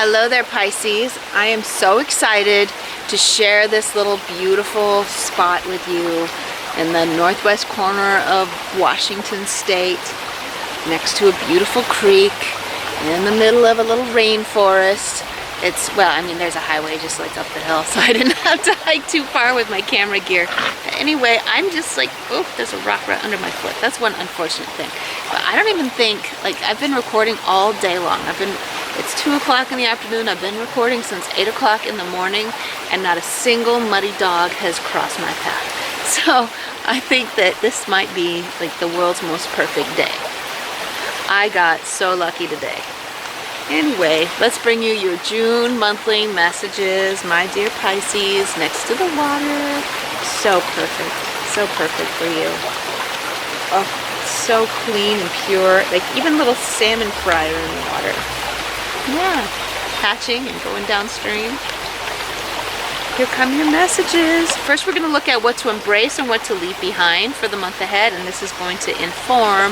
Hello there, Pisces. I am so excited to share this little beautiful spot with you in the northwest corner of Washington State, next to a beautiful creek, in the middle of a little rainforest. There's a highway just like up the hill, so I didn't have to hike too far with my camera gear. Anyway, I'm just like, oh, there's a rock right under my foot. That's one unfortunate thing. But I don't even think, I've been recording all day long. It's 2 o'clock in the afternoon. I've been recording since 8 o'clock in the morning, and not a single muddy dog has crossed my path. So I think that this might be like the world's most perfect day. I got so lucky today. Anyway, let's bring you your June monthly messages, my dear Pisces, next to the water. So perfect for you. Oh, so clean and pure, like even little salmon fry are in the water. Yeah, hatching and going downstream. Here come your messages. First, we're going to look at what to embrace and what to leave behind for the month ahead, and this is going to inform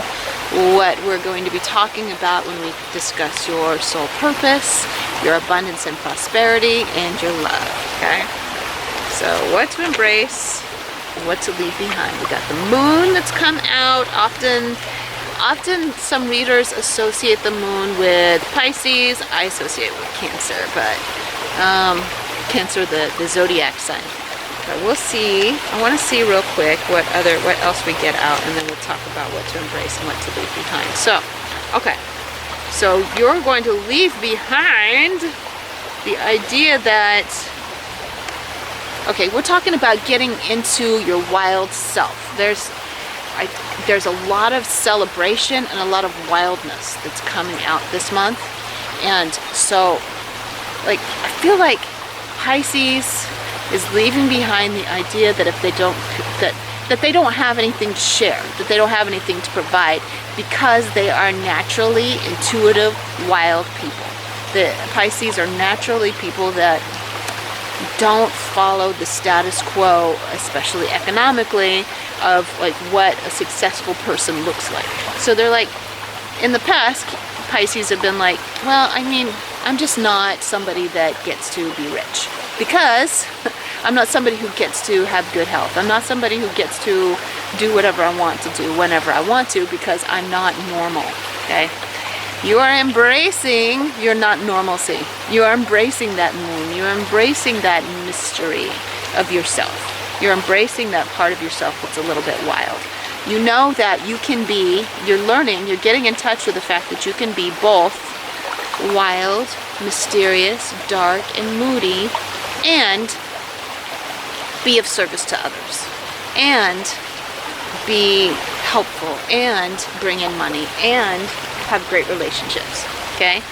what we're going to be talking about when we discuss your soul purpose, your abundance and prosperity, and your love, okay? So, what to embrace and what to leave behind. We got the moon that's come out. Often some readers associate the moon with Pisces. I associate it with Cancer, but Cancer, the zodiac sign. But we'll see. I want to see real quick what else we get out, and then we'll talk about what to embrace and what to leave behind. So, okay. So you're going to leave behind the idea that, okay, we're talking about getting into your wild self. There's a lot of celebration and a lot of wildness that's coming out this month. And so, I feel like Pisces is leaving behind the idea that if they don't, that they don't have anything to share, that they don't have anything to provide, because they are naturally intuitive, wild people. The Pisces are naturally people that don't follow the status quo, especially economically, of what a successful person looks like. So they're like, in the past, Pisces have been like, well, I'm just not somebody that gets to be rich, because I'm not somebody who gets to have good health. I'm not somebody who gets to do whatever I want to do whenever I want to, because I'm not normal, okay? You are embracing your not normalcy. You are embracing that moon. You're embracing that mystery of yourself. You're embracing that part of yourself that's a little bit wild. You know that you can be, you're getting in touch with the fact that you can be both wild, mysterious, dark, and moody, and be of service to others, and be helpful, and bring in money, and have great relationships, okay?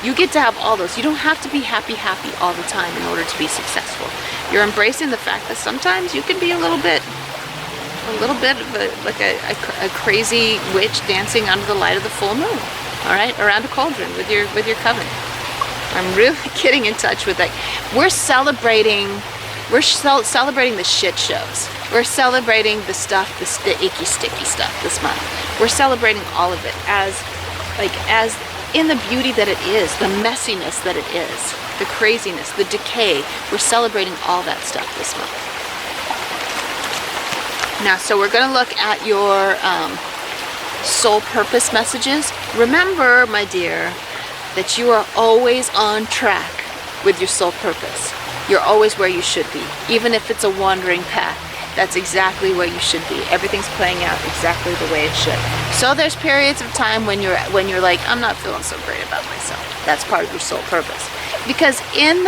You get to have all those. You don't have to be happy all the time in order to be successful. You're embracing the fact that sometimes you can be a little bit of a crazy witch dancing under the light of the full moon, all right, around a cauldron with your coven. I'm really getting in touch with that. We're celebrating the shit shows. We're celebrating the stuff, the icky, sticky stuff this month. We're celebrating all of it as in the beauty that it is, the messiness that it is, the craziness, the decay. We're celebrating all that stuff this month. Now, so we're going to look at your soul purpose messages. Remember, my dear, that you are always on track with your soul purpose. You're always where you should be, even if it's a wandering path. That's exactly where you should be. Everything's playing out exactly the way it should. So there's periods of time when you're like, I'm not feeling so great about myself. That's part of your soul purpose. Because in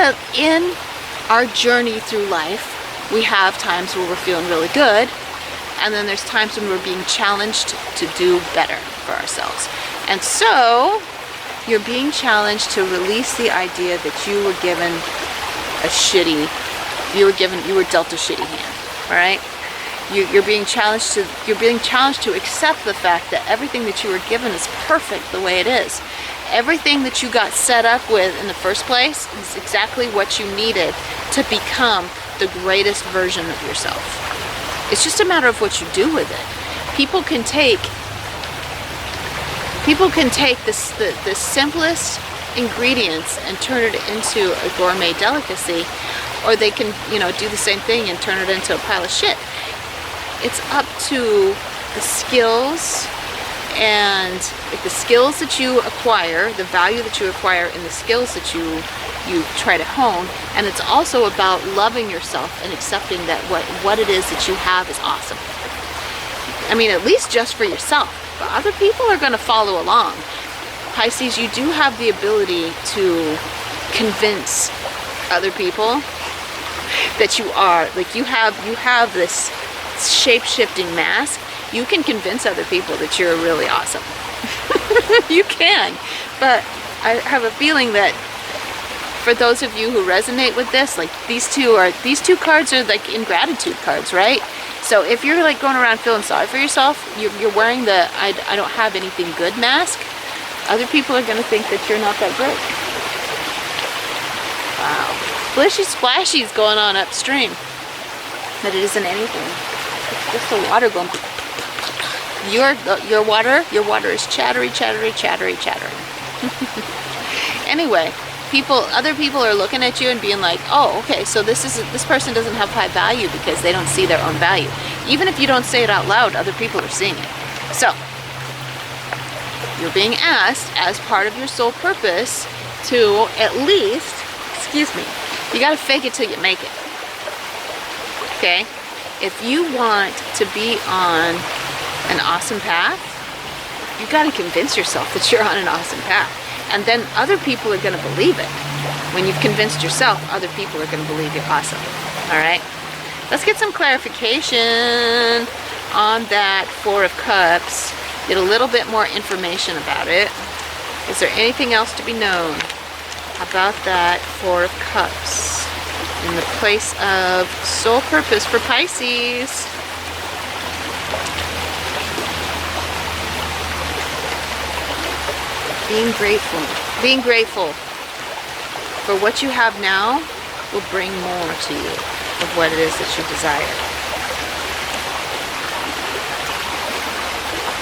our journey through life, we have times where we're feeling really good, and then there's times when we're being challenged to do better for ourselves. And so you're being challenged to release the idea that you were given you were dealt a shitty hand. All right, you're being challenged to accept the fact that everything that you were given is perfect the way it is. Everything that you got set up with in the first place is exactly what you needed to become the greatest version of yourself. It's just a matter of what you do with it. People can take the simplest ingredients and turn it into a gourmet delicacy, or they can, you know, do the same thing and turn it into a pile of shit. It's up to the skills, and like the skills that you acquire, the value that you acquire in the skills that you try to hone. And it's also about loving yourself and accepting that what it is that you have is awesome. I mean, at least just for yourself, but other people are going to follow along. Pisces, you do have the ability to convince other people that you are, like, you have this shape-shifting mask. You can convince other people that you're really awesome. You can. But I have a feeling that for those of you who resonate with this, like these two cards are like ingratitude cards, right? So if you're like going around feeling sorry for yourself, you're wearing the I don't have anything good mask. Other people are going to think that you're not that great. Wow. Splishy splashy's going on upstream. But it isn't anything. It's just the water going. Your water is chattery, chattery, chattery, chattering. Anyway, other people are looking at you and being like, oh, okay, so this person doesn't have high value because they don't see their own value. Even if you don't say it out loud, other people are seeing it. So you're being asked as part of your soul purpose to at least, you got to fake it till you make it. Okay? If you want to be on an awesome path, you got to convince yourself that you're on an awesome path. And then other people are going to believe it. When you've convinced yourself, other people are going to believe you're awesome. All right? Let's get some clarification on that Four of Cups. Get a little bit more information about it. Is there anything else to be known about that Four of Cups in the place of soul purpose for Pisces? Being grateful. Being grateful for what you have now will bring more to you of what it is that you desire.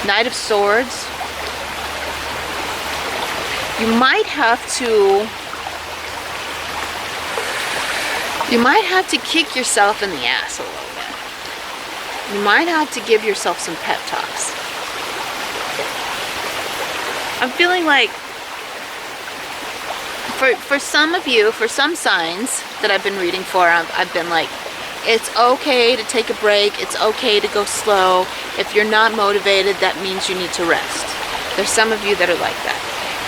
Knight of Swords. You might have to kick yourself in the ass a little bit. You might have to give yourself some pep talks. I'm feeling like for some of you, for some signs that I've been reading for, I've been like, it's okay to take a break. It's okay to go slow. If you're not motivated, that means you need to rest. There's some of you that are like that.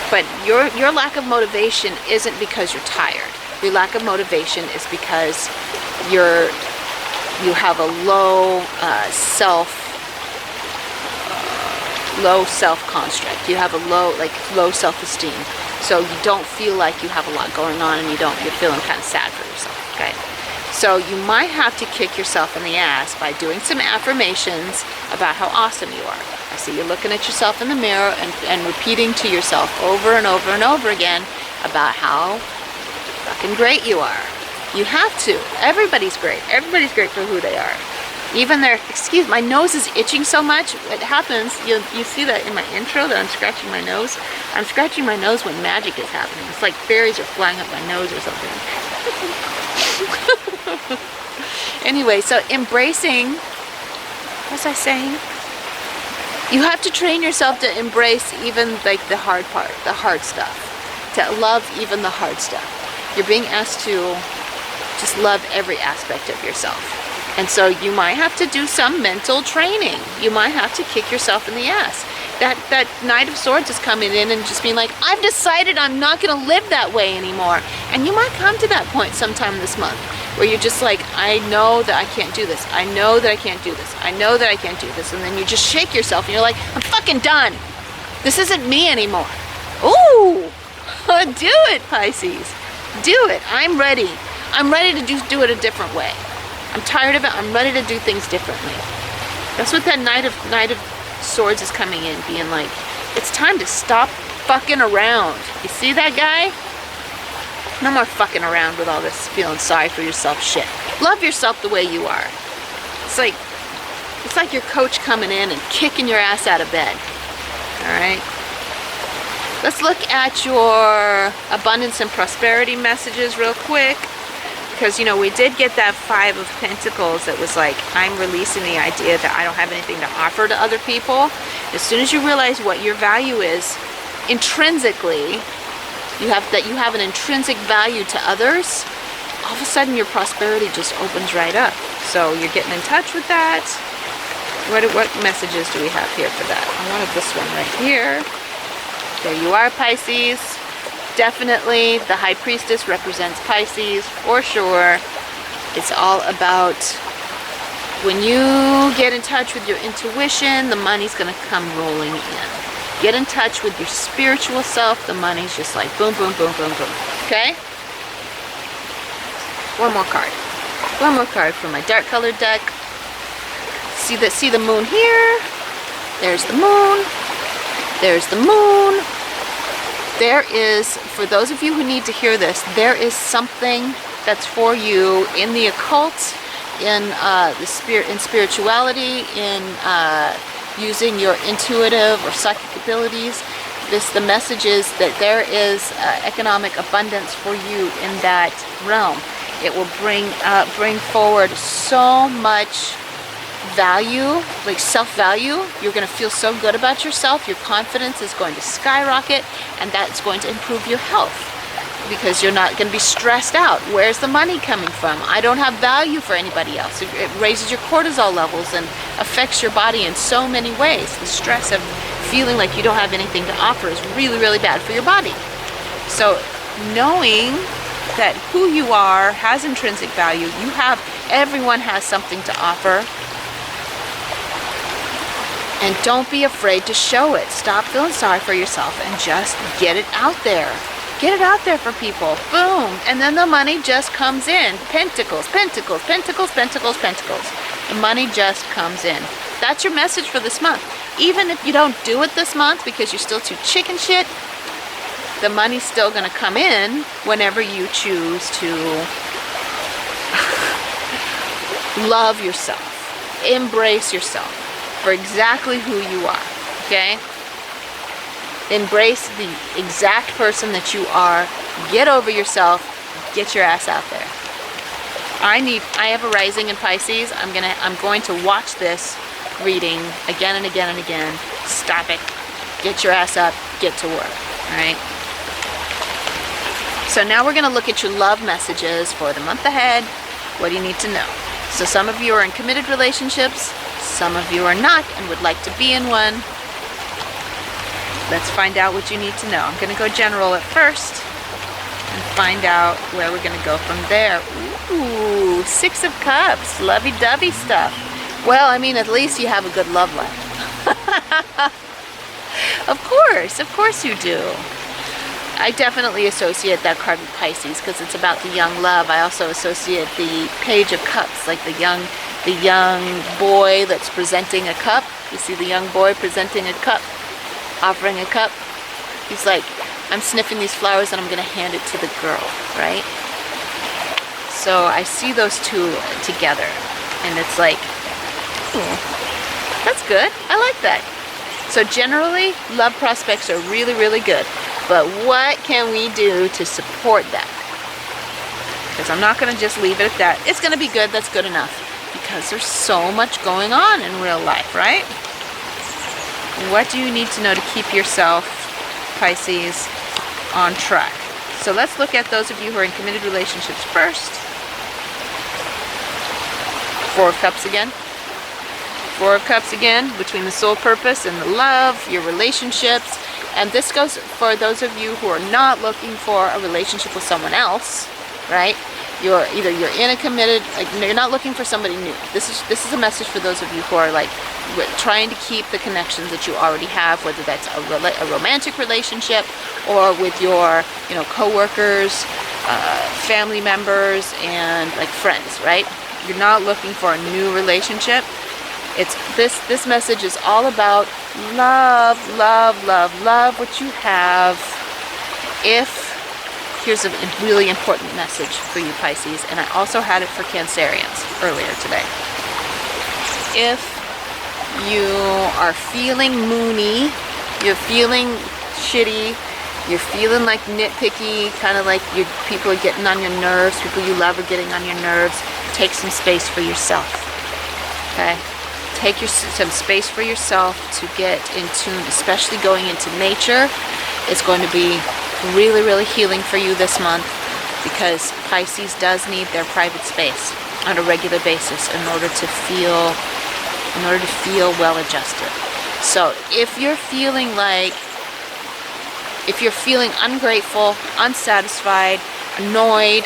But your lack of motivation isn't because you're tired. Your lack of motivation is because you have a low self-construct. You have a low self-esteem. So you don't feel like you have a lot going on, and you're feeling kind of sad for yourself, okay? So you might have to kick yourself in the ass by doing some affirmations about how awesome you are. I see you're looking at yourself in the mirror and repeating to yourself over and over and over again about how fucking great you are. You have to. Everybody's great. Everybody's great for who they are. Even my nose is itching so much. It happens. You see that in my intro that I'm scratching my nose. I'm scratching my nose when magic is happening. It's like fairies are flying up my nose or something. Anyway, so embracing, what was I saying? You have to train yourself to embrace even like the hard part, the hard stuff. To love even the hard stuff. You're being asked to just love every aspect of yourself. And so you might have to do some mental training. You might have to kick yourself in the ass. That Knight of Swords is coming in and just being like, I've decided I'm not going to live that way anymore. And you might come to that point sometime this month where you're just like, I know that I can't do this. I know that I can't do this. I know that I can't do this. And then you just shake yourself and you're like, I'm fucking done. This isn't me anymore. Ooh, do it, Pisces. Do it. I'm ready. I'm ready to do it a different way. I'm tired of it. I'm ready to do things differently. That's what that Knight of Swords is coming in, being like, it's time to stop fucking around. You see that guy? No more fucking around with all this feeling sorry for yourself shit. Love yourself the way you are. It's like your coach coming in and kicking your ass out of bed. All right? Let's look at your abundance and prosperity messages real quick. Because, you know, we did get that 5 of Pentacles that was like, I'm releasing the idea that I don't have anything to offer to other people. As soon as you realize what your value is intrinsically, you have an intrinsic value to others, all of a sudden your prosperity just opens right up. So you're getting in touch with that. What messages do we have here for that? I wanted this one right here. There you are, Pisces. Definitely, the High Priestess represents Pisces, for sure. It's all about when you get in touch with your intuition, the money's going to come rolling in. Get in touch with your spiritual self, the money's just like boom, boom, boom, boom, boom. Okay? One more card. One more card for my dark colored deck. See the moon here? There's the moon. There's the moon. There is, for those of you who need to hear this, there is something that's for you in the occult, in in spirituality, in using your intuitive or psychic abilities. The message is that there is economic abundance for you in that realm. It will bring forward so much value, like self-value. You're going to feel so good about yourself. Your confidence is going to skyrocket, and that's going to improve your health because you're not going to be stressed out. Where's the money coming from? I don't have value for anybody else. It raises your cortisol levels and affects your body in so many ways. The stress of feeling like you don't have anything to offer is really, really bad for your body. So knowing that who you are has intrinsic value, everyone has something to offer. And don't be afraid to show it. Stop feeling sorry for yourself and just get it out there. Get it out there for people. Boom. And then the money just comes in. Pentacles, pentacles, pentacles, pentacles, pentacles. The money just comes in. That's your message for this month. Even if you don't do it this month because you're still too chicken shit, the money's still going to come in whenever you choose to love yourself. Embrace yourself for exactly who you are, okay? Embrace the exact person that you are. Get over yourself. Get your ass out there. I have a rising in Pisces. I'm going to watch this reading again and again and again. Stop it. Get your ass up. Get to work, all right? So now we're going to look at your love messages for the month ahead. What do you need to know? So some of you are in committed relationships. Some of you are not and would like to be in one. Let's find out what you need to know. I'm going to go general at first and find out where we're going to go from there. Ooh, 6 of Cups, lovey-dovey stuff. Well, I mean, at least you have a good love life. Of course you do. I definitely associate that card with Pisces because it's about the young love. I also associate the Page of Cups, like the young boy that's presenting a cup. You see the young boy presenting a cup, offering a cup. He's like, I'm sniffing these flowers and I'm going to hand it to the girl, right? So I see those two together and it's like, that's good. I like that. So generally, love prospects are really, really good. But what can we do to support that? Because I'm not going to just leave it at that. It's going to be good. That's good enough. Because there's so much going on in real life, right? What do you need to know to keep yourself, Pisces, on track? So let's look at those of you who are in committed relationships first. 4 of Cups again. 4 of Cups again, between the soul purpose and the love, your relationships. And this goes for those of you who are not looking for a relationship with someone else, right? You're in a committed, like you're not looking for somebody new. This is a message for those of you who are like trying to keep the connections that you already have, whether that's a romantic relationship or with your, coworkers, family members, and like friends, right? You're not looking for a new relationship. It's this message is all about love, love, love, love what you have. Here's a really important message for you, Pisces, and I also had it for Cancerians earlier today. If you are feeling moony, you're feeling shitty, You're feeling like nitpicky, kind of like people are getting on your nerves, people you love are getting on your nerves. Take some space for yourself, okay? Take some space for yourself to get in tune, especially going into nature. It's going to be really, really healing for you this month, because Pisces does need their private space on a regular basis in order to feel well adjusted. So if you're feeling ungrateful, unsatisfied, annoyed,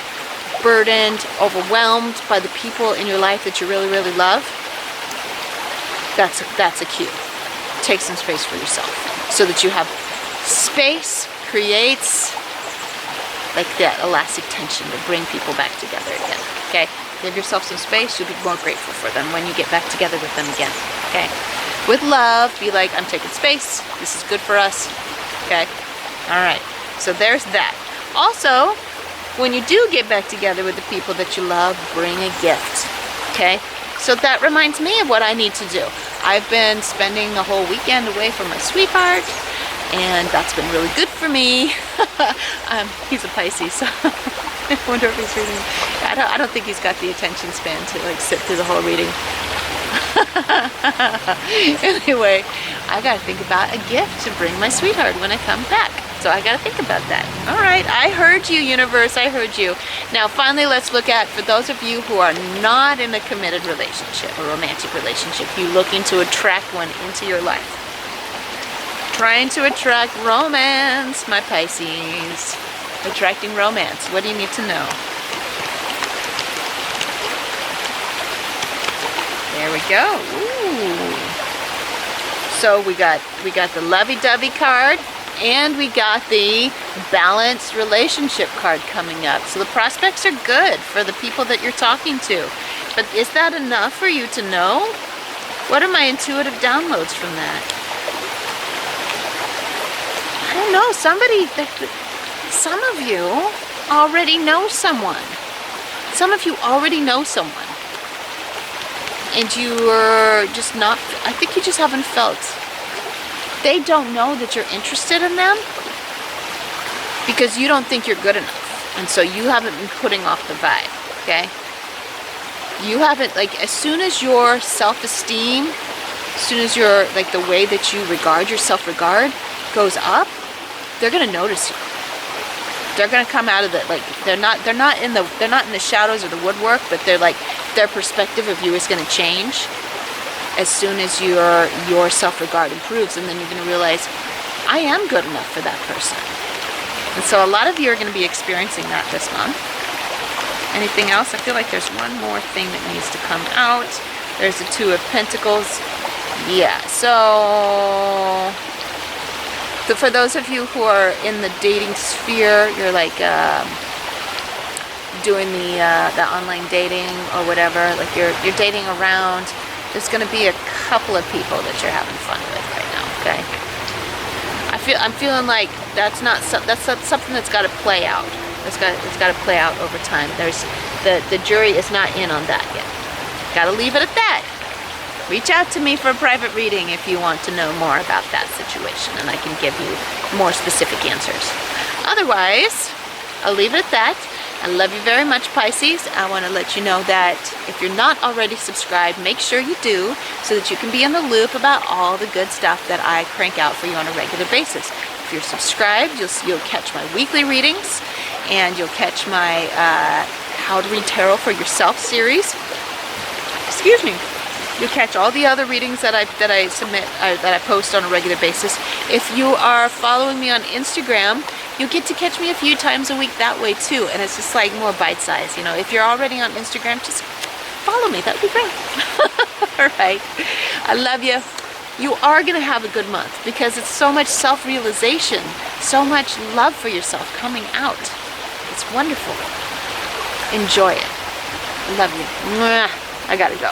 burdened, overwhelmed by the people in your life that you really, really love, that's a cue. Take some space for yourself so that you have space. Creates like that elastic tension to bring people back together again, okay? Give yourself some space. You'll be more grateful for them when you get back together with them again, okay? With love, be like, I'm taking space. This is good for us, okay? All right, so there's that. Also, when you do get back together with the people that you love, bring a gift, okay? So that reminds me of what I need to do. I've been spending a whole weekend away from my sweetheart, and that's been really good for me. He's a Pisces, so I wonder if he's reading. I don't think he's got the attention span to like sit through the whole reading. Anyway, I gotta think about a gift to bring my sweetheart when I come back. So I gotta think about that. All right, I heard you, universe, I heard you. Now finally, let's look at, for those of you who are not in a committed relationship, a romantic relationship, you looking to attract one into your life. Trying to attract romance, my Pisces. Attracting romance. What do you need to know? There we go. Ooh. So we got the lovey-dovey card, and we got the balanced relationship card coming up. So the prospects are good for the people that you're talking to. But is that enough for you to know? What are my intuitive downloads from that? I don't know, some of you already know someone. Some of you already know someone. And you're just not, I think you just haven't felt. They don't know that you're interested in them because you don't think you're good enough. And so you haven't been putting off the vibe, okay? You haven't, like, as soon as your self-esteem, as soon as your, like, the way that you regard your self-regard goes up, they're gonna notice you. They're gonna come out of the, like, they're not in the shadows or the woodwork, but they're like, their perspective of you is gonna change as soon as your self-regard improves, and then you're gonna realize, I am good enough for that person. And so a lot of you are gonna be experiencing that this month. Anything else? I feel like there's one more thing that needs to come out. There's the Two of Pentacles. Yeah, so for those of you who are in the dating sphere, you're like doing the online dating or whatever, like you're dating around, there's going to be a couple of people that you're having fun with right now, okay? I'm feeling like that's something that's got to play out. It's got to play out over time. There's the jury is not in on that yet. Got to leave it at that. Reach out to me for a private reading if you want to know more about that situation, and I can give you more specific answers. Otherwise, I'll leave it at that. I love you very much, Pisces. I want to let you know that if you're not already subscribed, make sure you do, so that you can be in the loop about all the good stuff that I crank out for you on a regular basis. If you're subscribed, you'll catch my weekly readings, and you'll catch my How to Read Tarot for Yourself series. Excuse me. You'll catch all the other readings that I submit, that I post on a regular basis. If you are following me on Instagram, you get to catch me a few times a week that way too, and it's just like more bite-sized. You know, if you're already on Instagram, just follow me. That would be great. All right, I love you. You are gonna have a good month because it's so much self-realization, so much love for yourself coming out. It's wonderful. Enjoy it. I love you. Mwah. I gotta go.